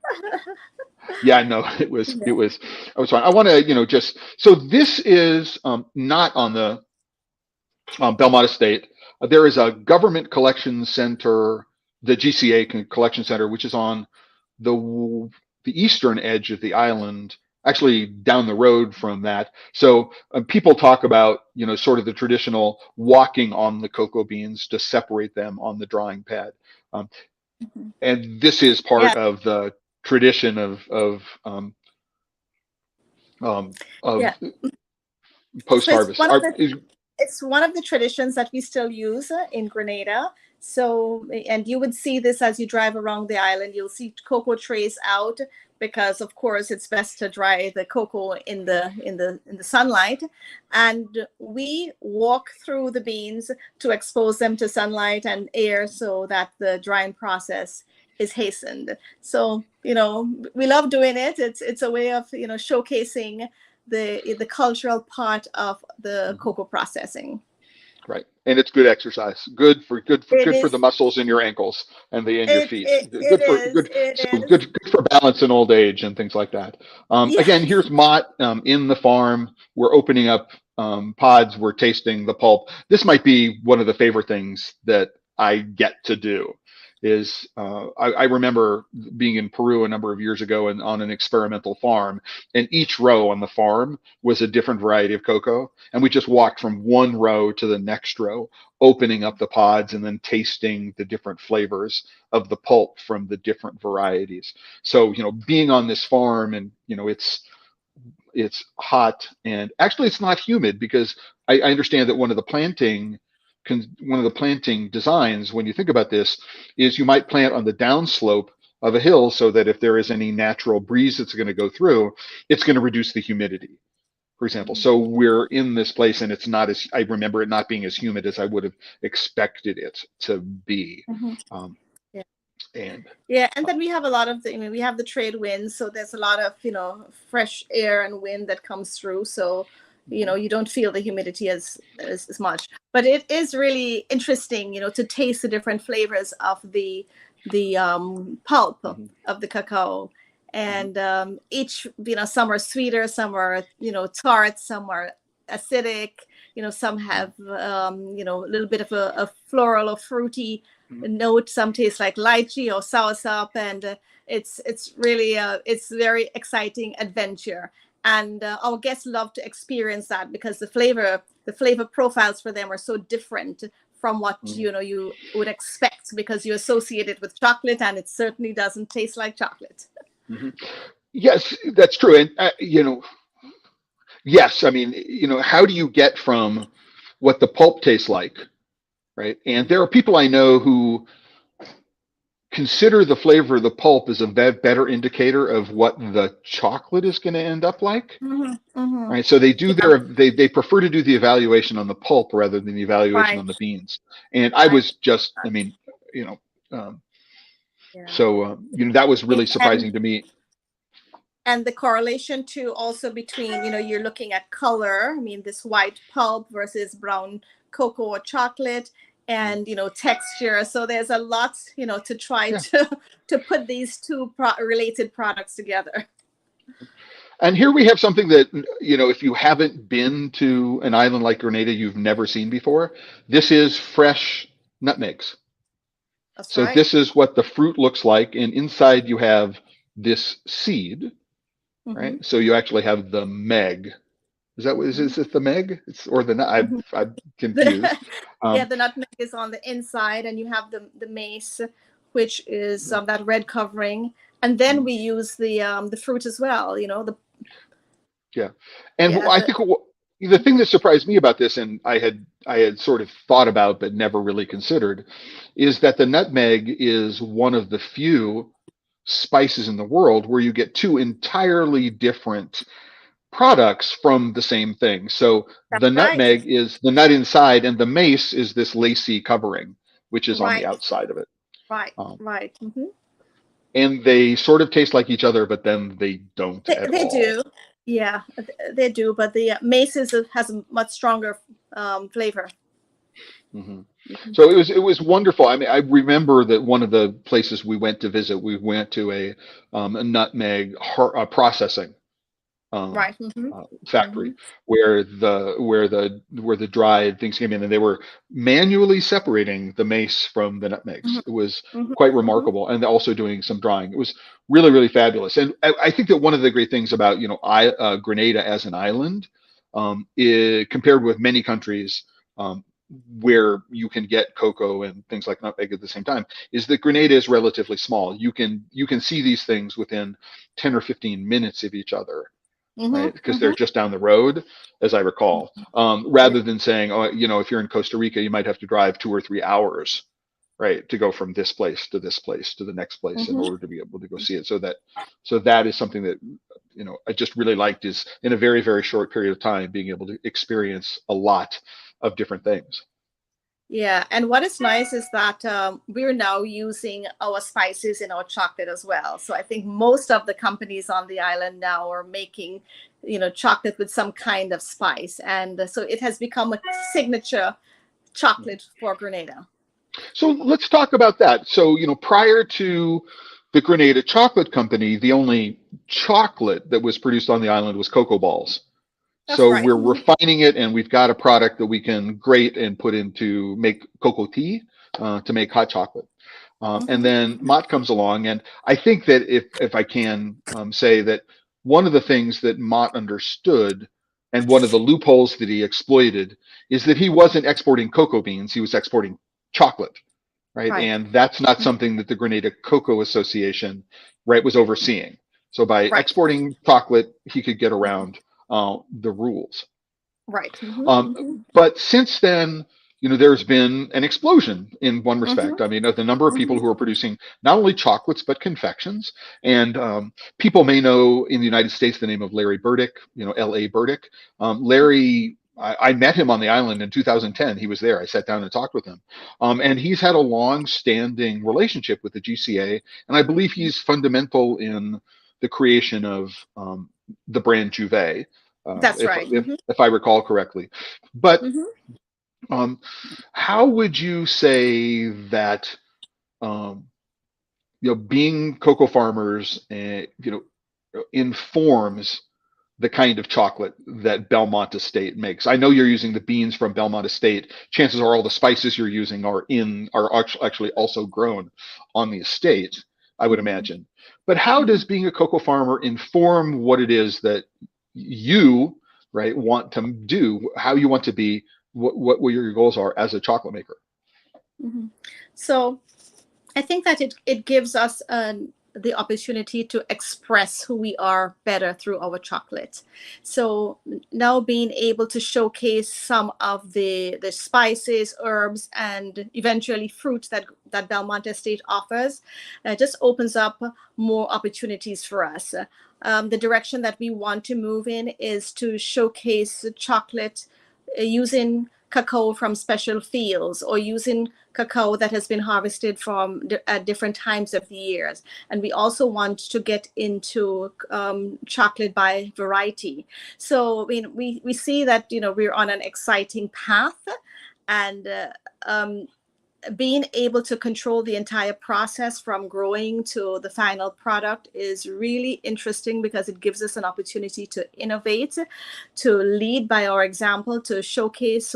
Yeah, no, it was I was fine. I want to, just so this is not on the Belmont Estate. There is a government collection center, the GCA collection center, which is on the eastern edge of the island, actually down the road from that. So people talk about, sort of the traditional walking on the cocoa beans to separate them on the drying pad. And this is part Yeah. of the tradition of Yeah. post-harvest. It's one of the traditions that we still use in Grenada. So, and you would see this as you drive around the island. You'll see cocoa trays out because, of course, it's best to dry the cocoa in the sunlight. And we walk through the beans to expose them to sunlight and air so that the drying process is hastened. So, we love doing it. It's a way of, showcasing the cultural part of the cocoa processing. Right, and it's good exercise. Good for the muscles in your ankles and your feet. Good for balance in old age and things like that. Again, here's Mott in the farm. We're opening up pods. We're tasting the pulp. This might be one of the favorite things that I get to do. Is I remember being in Peru a number of years ago and on an experimental farm, and each row on the farm was a different variety of cocoa, and we just walked from one row to the next row, opening up the pods and then tasting the different flavors of the pulp from the different varieties. So being on this farm, and it's hot, and actually it's not humid, because I understand that one of the planting designs, when you think about this, is you might plant on the downslope of a hill so that if there is any natural breeze that's going to go through, it's going to reduce the humidity, for example. So we're in this place, and I remember it not being as humid as I would have expected it to be. And then we have a lot of we have the trade winds, so there's a lot of fresh air and wind that comes through, so you don't feel the humidity as much. But it is really interesting, to taste the different flavors of the pulp of the cacao. And each, some are sweeter, some are, tart, some are acidic, some have, a little bit of a floral or fruity note. Some taste like lychee or soursop. And it's really, it's very exciting adventure. And our guests love to experience that, because the flavor profiles for them are so different from what you would expect, because you associate it with chocolate, and it certainly doesn't taste like chocolate. Yes, that's true. And yes, I mean, how do you get from what the pulp tastes like, right? And there are people I know who consider the flavor of the pulp as a better indicator of what the chocolate is going to end up like, Mm-hmm, mm-hmm. right? So they do Yeah, they prefer to do the evaluation on the pulp rather than the evaluation on right, the beans. And I right. was just, I mean, you know, um, Yeah. so that was really And surprising to me. the correlation too also between, you're looking at color. I mean, this white pulp versus brown cocoa or chocolate, and texture. So there's a lot, to try Yeah. to put these two related products together. And here we have something that, if you haven't been to an island like Grenada, you've never seen before. This is fresh nutmegs. That's So right. this is what the fruit looks like. And inside you have this seed, Mm-hmm, right? So you actually have the meg. Is that what mm-hmm, is it the meg? It's or the nut? mm-hmm. I'm confused. Yeah, Um, the nutmeg is on the inside, and you have the mace, which is that red covering, and then we use the fruit as well. The yeah, and yeah I the think the thing that surprised me about this, and I had sort of thought about but never really considered, is that the nutmeg is one of the few spices in the world where you get two entirely different products from the same thing. So that's the right, nutmeg is the nut inside, and the mace is this lacy covering, which is on the right, outside of it. right, Um, right. Mm-hmm. and they sort of taste like each other, but then they don't at They all. do, yeah, they do. But the mace has a much stronger flavor. Hmm. Mm-hmm. So it was wonderful. I mean, I remember that one of the places we went to visit, we went to a nutmeg processing um, Right. Mm-hmm. Mm-hmm. factory where the dried things came in, and they were manually separating the mace from the nutmegs. It was Mm-hmm. quite Mm-hmm. remarkable, and also doing some drying. It was really, really fabulous. And I think that one of the great things about Grenada as an island, compared with many countries. Where you can get cocoa and things like nutmeg at the same time, is that Grenada is relatively small. You can see these things within 10 or 15 minutes of each other, right? Mm-hmm. Because Mm-hmm. they're just down the road, as I recall. Yeah. Rather than saying, oh, if you're in Costa Rica, you might have to drive 2 or 3 hours, right, to go from this place to this place to the next place in Mm-hmm. order to be able to go see it. So that is something that I just really liked, is in a very, very short period of time being able to experience a lot of different things. Yeah, and what is nice is that we're now using our spices in our chocolate as well. So I think most of the companies on the island now are making, chocolate with some kind of spice, and so it has become a signature chocolate for Grenada. So let's talk about that. So, prior to the Grenada Chocolate Company, the only chocolate that was produced on the island was cocoa balls. That's So right. we're Mhm. refining it, and we've got a product that we can grate and put into make cocoa tea, to make hot chocolate. And Mhm. then Mott comes along, and I think that if I can say that one of the things that Mott understood, and one of the loopholes that he exploited, is that he wasn't exporting cocoa beans; he was exporting chocolate, right? Right. And that's not something that the Grenada Cocoa Association, right, was overseeing. So by Right. exporting chocolate, he could get around the rules. Right. Mhm. Um, Mhm. but since then, there's been an explosion in one respect. Mhm. I mean, of the number of people Mhm. who are producing not only chocolates but confections. And people may know in the United States the name of Larry Burdick, L.A. Burdick. Larry, I met him on the island in 2010. He was there. I sat down and talked with him. And he's had a long-standing relationship with the GCA, and I believe he's fundamental in the creation of the brand Juve, That's if, right. if Mhm. if I recall correctly. But Mhm. um, how would you say that um, being cocoa farmers, informs the kind of chocolate that Belmont Estate makes? I know you're using the beans from Belmont Estate. Chances are all the spices you're using are actually also grown on the estate, I would Mhm. imagine. But how does Mhm. being a cocoa farmer inform what it is that you, right, want to do, how you want to be, what your goals are as a chocolate maker? Mhm. So I think that it gives us the opportunity to express who we are better through our chocolate. So now being able to showcase some of the spices, herbs, and eventually fruit that Belmont Estate offers just opens up more opportunities for us. The direction that we want to move in is to showcase chocolate using cacao from special fields, or using cacao that has been harvested from at different times of the years. And we also want to get into chocolate by variety. So I mean, we see that, you know, we're on an exciting path, and being able to control the entire process from growing to the final product is really interesting, because it gives us an opportunity to innovate, to lead by our example, to showcase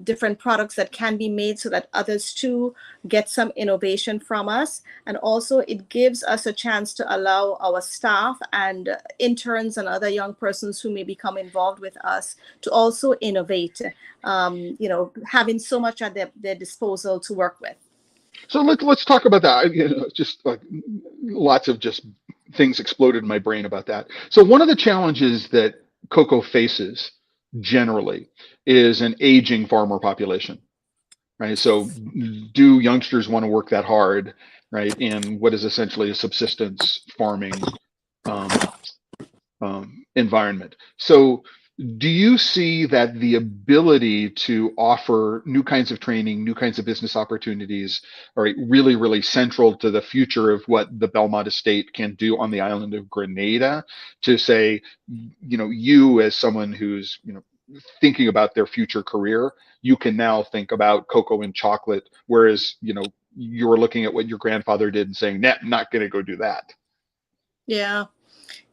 different products that can be made so that others too get some innovation from us. And also it gives us a chance to allow our staff and interns and other young persons who may become involved with us to also innovate, you know, having so much at their disposal to work with. So let's talk about that. You know, just like lots of just things exploded in my brain about that. So one of the challenges that cocoa faces generally is an aging farmer population, right? So do youngsters want to work that hard, right, in what is essentially a subsistence farming environment? So do you see that the ability to offer new kinds of training, new kinds of business opportunities are really, really central to the future of what the Belmont Estate can do on the island of Grenada? To say, you know, you as someone who's, you know, thinking about their future career, you can now think about cocoa and chocolate, whereas, you know, you were looking at what your grandfather did and saying, nah, not going to go do that. Yeah.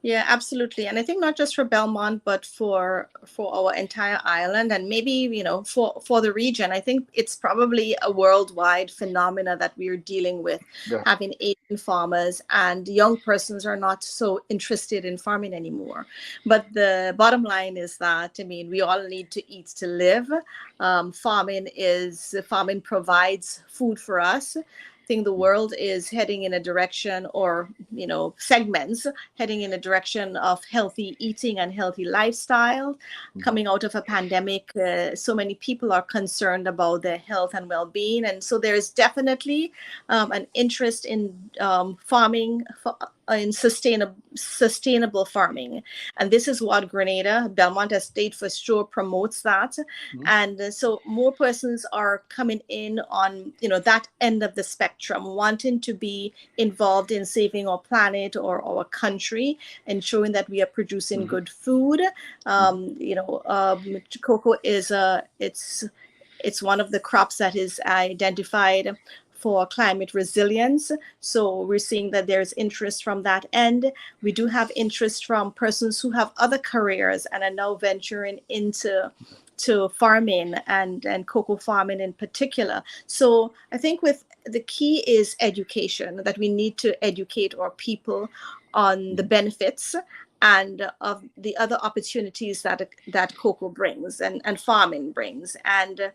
Yeah, absolutely. And I think not just for Belmont, but for our entire island, and maybe, you know, for the region. I think it's probably a worldwide phenomena that we're dealing with, Yeah. having Asian farmers, and young persons are not so interested in farming anymore. But the bottom line is that, I mean, we all need to eat to live. Farming provides food for us. I think the world is heading in a direction, or, you know, segments heading in a direction of healthy eating and healthy lifestyle. Coming out of a pandemic, so many people are concerned about their health and well-being, and so there's definitely an interest in farming, in sustainable farming. And this is what Grenada, Belmont Estate for sure promotes that. And so more persons are coming in on, you know, that end of the spectrum, wanting to be involved in saving our planet or our country, ensuring that we are producing good food. You know, cocoa is it's one of the crops that is identified for climate resilience. So we're seeing that there's interest from that end. We do have interest from persons who have other careers and are now venturing into farming, and cocoa farming in particular. So I think with the key is education, that we need to educate our people on the benefits and of the other opportunities that cocoa brings and farming brings, and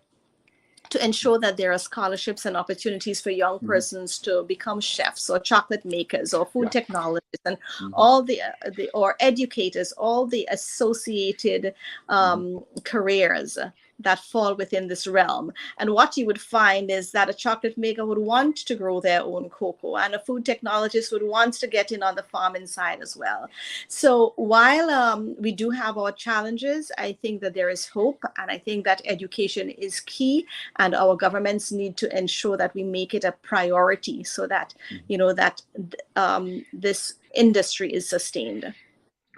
to ensure that there are scholarships and opportunities for young persons to become chefs or chocolate makers or food technologists, and all the or educators, all the associated careers that fall within this realm. And what you would find is that a chocolate maker would want to grow their own cocoa, and a food technologist would want to get in on the farming side as well. So while we do have our challenges, I think that there is hope, and I think that education is key, and our governments need to ensure that we make it a priority, so that, you know, that this industry is sustained.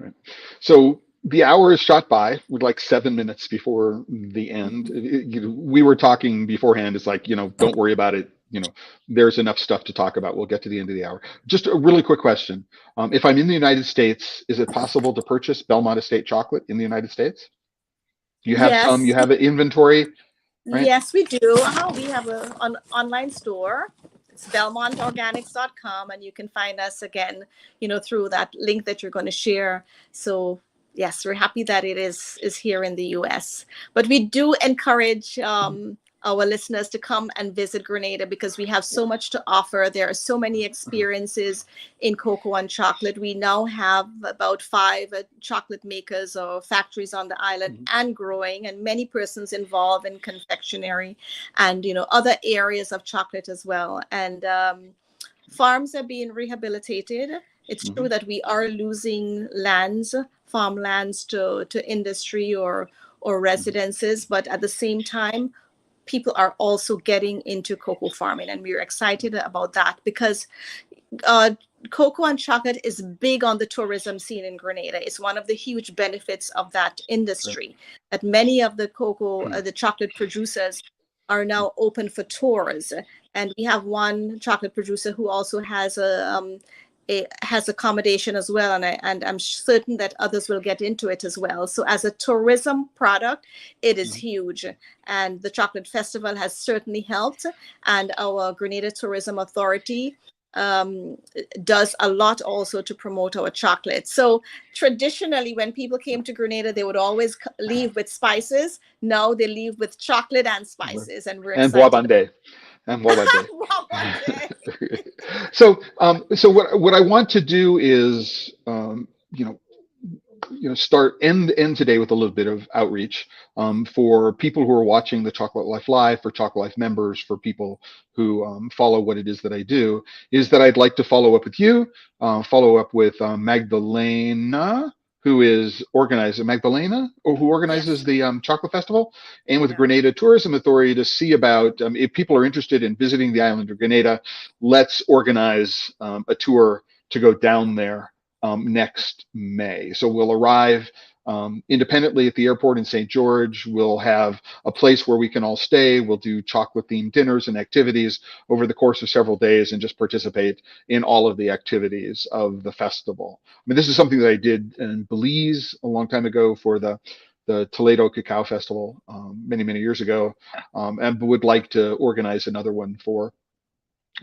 Right. So the hour is shot by. We're like 7 minutes before the end. We were talking beforehand. It's like, you know, don't worry about it. You know, there's enough stuff to talk about. We'll get to the end of the hour. Just a really quick question. If I'm in the United States, is it possible to purchase Belmont Estate chocolate in the United States? You have Yes. you have an inventory, right? Yes, we do. We have an online store. It's belmontorganics.com, and you can find us again, you know, through that link that you're going to share. So yes, we're happy that it is here in the US. But we do encourage our listeners to come and visit Grenada, because we have so much to offer. There are so many experiences in cocoa and chocolate. We now have about 5 chocolate makers or factories on the island and growing, and many persons involved in confectionery and, you know, other areas of chocolate as well. And farms are being rehabilitated. It's true that we are losing lands, farmlands to industry or residences, but at the same time, people are also getting into cocoa farming, and we're excited about that, because cocoa and chocolate is big on the tourism scene in Grenada. It's one of the huge benefits of that industry, that many of the cocoa, the chocolate producers are now open for tours. And we have one chocolate producer who also has has accommodation as well, and I'm certain that others will get into it as well. So as a tourism product, it is huge, and the chocolate festival has certainly helped. And our Grenada Tourism Authority does a lot also to promote our chocolate. So traditionally, when people came to Grenada, they would always leave with spices. Now they leave with chocolate and spices, and we're excited. And so what I want to do is start end today with a little bit of outreach for people who are watching the Chocolate Life Live, for Chocolate Life members, for people who follow what it is that I do, is that I'd like to follow up with you, follow up with Magdalena, who is Magdalena, or who organizes the Chocolate Festival, and with Grenada Tourism Authority to see about if people are interested in visiting the island of Grenada, let's organize a tour to go down there next May. So we'll arrive independently at the airport in St. George. We'll have a place where we can all stay. We'll do chocolate-themed dinners and activities over the course of several days and just participate in all of the activities of the festival. I mean, this is something that I did in Belize a long time ago for the Toledo Cacao Festival many years ago, and would like to organize another one for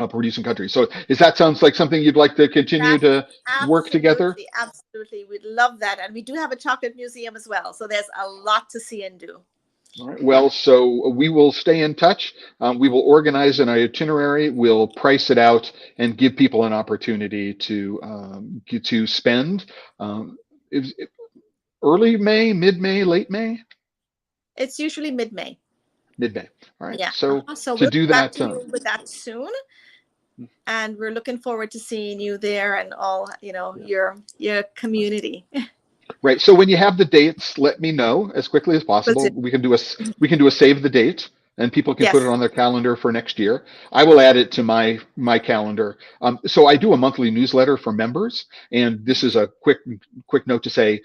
producing countries. So sounds like something you'd like to continue to work together? Absolutely. We'd love that. And we do have a chocolate museum as well. So there's a lot to see and do. All right. Well, so we will stay in touch. We will organize an itinerary. We'll price it out and give people an opportunity to spend. Early May, mid-May, late May? It's usually mid-May. Mid-May. All right. Yeah. So to we'll do that, with that soon, and we're looking forward to seeing you there and all your community. Right. So when you have the dates, let me know as quickly as possible. We can do a save the date, and people can put it on their calendar for next year. I will add it to my calendar. So I do a monthly newsletter for members, and this is a quick note to say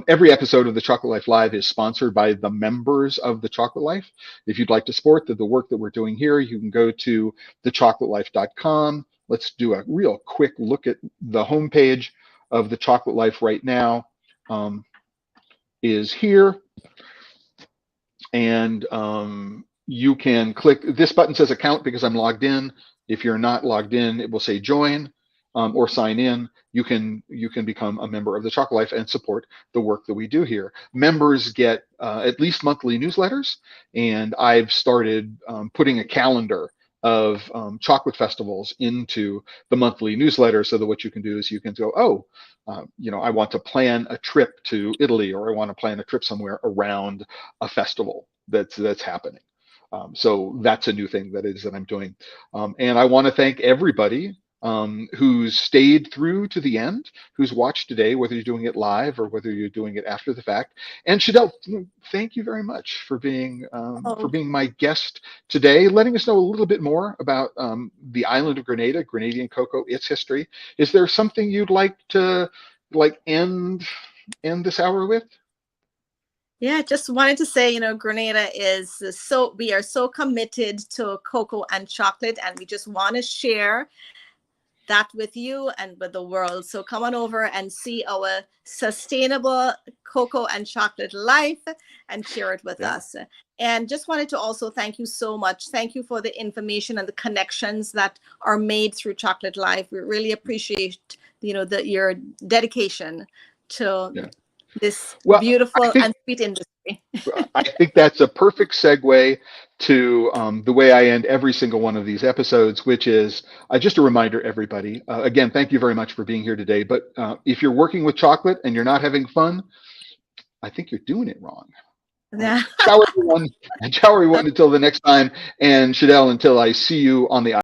every episode of the Chocolate Life Live is sponsored by the members of the Chocolate Life. If you'd like to support the work that we're doing here, you can go to TheChocolateLife.com. Let's do a real quick look at the homepage of the Chocolate Life right now. Is here, and you can click this button. Says account because I'm logged in. If you're not logged in, it will say join or sign in. You can become a member of the Chocolate Life and support the work that we do here. Members get at least monthly newsletters, and I've started putting a calendar of chocolate festivals into the monthly newsletter, so that what you can do is you can go, I want to plan a trip to Italy, or I want to plan a trip somewhere around a festival that's happening. So that's a new thing that I'm doing. And I want to thank everybody who's stayed through to the end, who's watched today, whether you're doing it live or whether you're doing it after the fact. And Shadel, thank you very much for being my guest today, letting us know a little bit more about the island of Grenada, Grenadian cocoa, its history. Is there something you'd like to end this hour with? Yeah, just wanted to say, Grenada we are so committed to cocoa and chocolate, and we just want to share that with you and with the world. So come on over and see our sustainable cocoa and chocolate life and share it with us. And just wanted to also thank you so much. Thank you for the information and the connections that are made through Chocolate Life. We really appreciate, your dedication to this Well, beautiful and sweet industry. I think that's a perfect segue to the way I end every single one of these episodes, which is just a reminder, everybody. Again, thank you very much for being here today. But if you're working with chocolate and you're not having fun, I think you're doing it wrong. Yeah. Ciao, everyone. Ciao, everyone, until the next time. And Shadel, until I see you on the